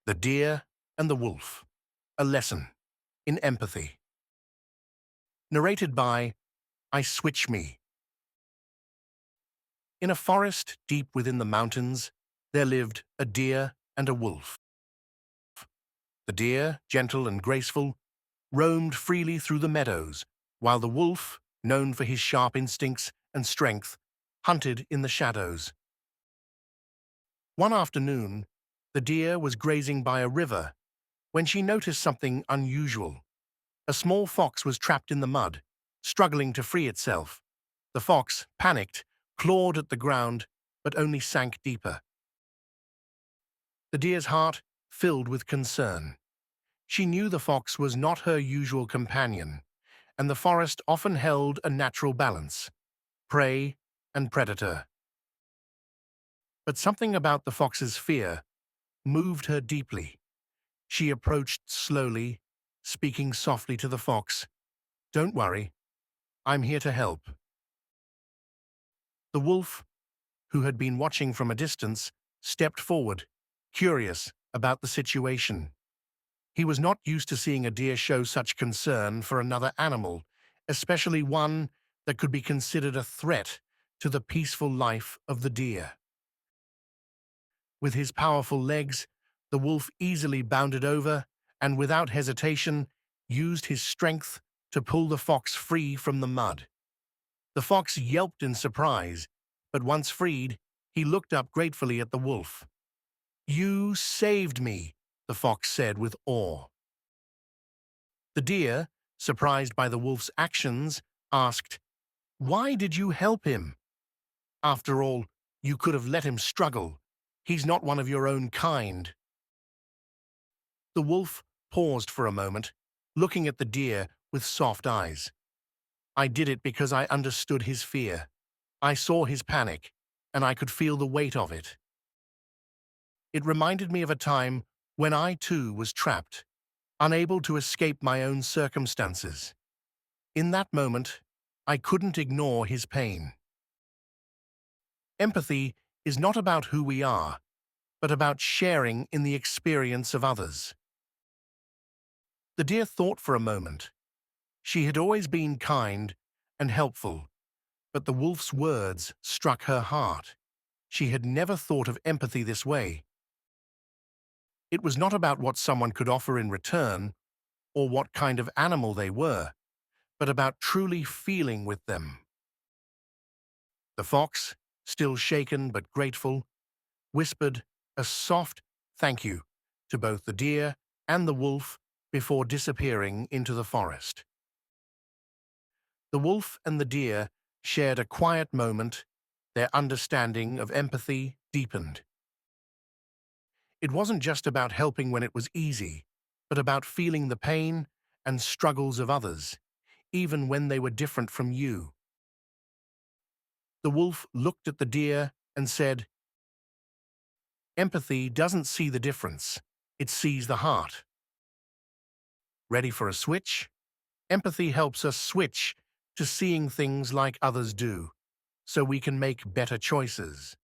The Deer and the Wolf, a lesson in empathy. Narrated by I Switch Me. In a forest deep within the mountains, there lived a deer and a wolf. The deer, gentle and graceful, roamed freely through the meadows, while the wolf, known for his sharp instincts and strength, hunted in the shadows. One afternoon, the deer was grazing by a river when she noticed something unusual. A small fox was trapped in the mud, struggling to free itself. The fox, panicked, clawed at the ground, but only sank deeper. The deer's heart filled with concern. She knew the fox was not her usual companion, and the forest often held a natural balance: prey and predator. But something about the fox's fear moved her deeply. She approached slowly, speaking softly to the fox. "Don't worry, I'm here to help." The wolf, who had been watching from a distance, stepped forward, curious about the situation. He was not used to seeing a deer show such concern for another animal, especially one that could be considered a threat to the peaceful life of the deer. With his powerful legs, the wolf easily bounded over and, without hesitation, used his strength to pull the fox free from the mud. The fox yelped in surprise, but once freed, he looked up gratefully at the wolf. "You saved me," the fox said with awe. The deer, surprised by the wolf's actions, asked, "Why did you help him? After all, you could have let him struggle. He's not one of your own kind." The wolf paused for a moment, looking at the deer with soft eyes. "I did it because I understood his fear. I saw his panic, and I could feel the weight of it. It reminded me of a time when I too was trapped, unable to escape my own circumstances. In that moment, I couldn't ignore his pain." Empathy is not about who we are, but about sharing in the experience of others. The deer thought for a moment. She had always been kind and helpful, but the wolf's words struck her heart. She had never thought of empathy this way. It was not about what someone could offer in return or what kind of animal they were, but about truly feeling with them. The fox, still shaken but grateful, whispered a soft thank you to both the deer and the wolf before disappearing into the forest. The wolf and the deer shared a quiet moment. Their understanding of empathy deepened. It wasn't just about helping when it was easy, but about feeling the pain and struggles of others, even when they were different from you. The wolf looked at the deer and said, "Empathy doesn't see the difference, it sees the heart." Ready for a switch? Empathy helps us switch to seeing things like others do, so we can make better choices.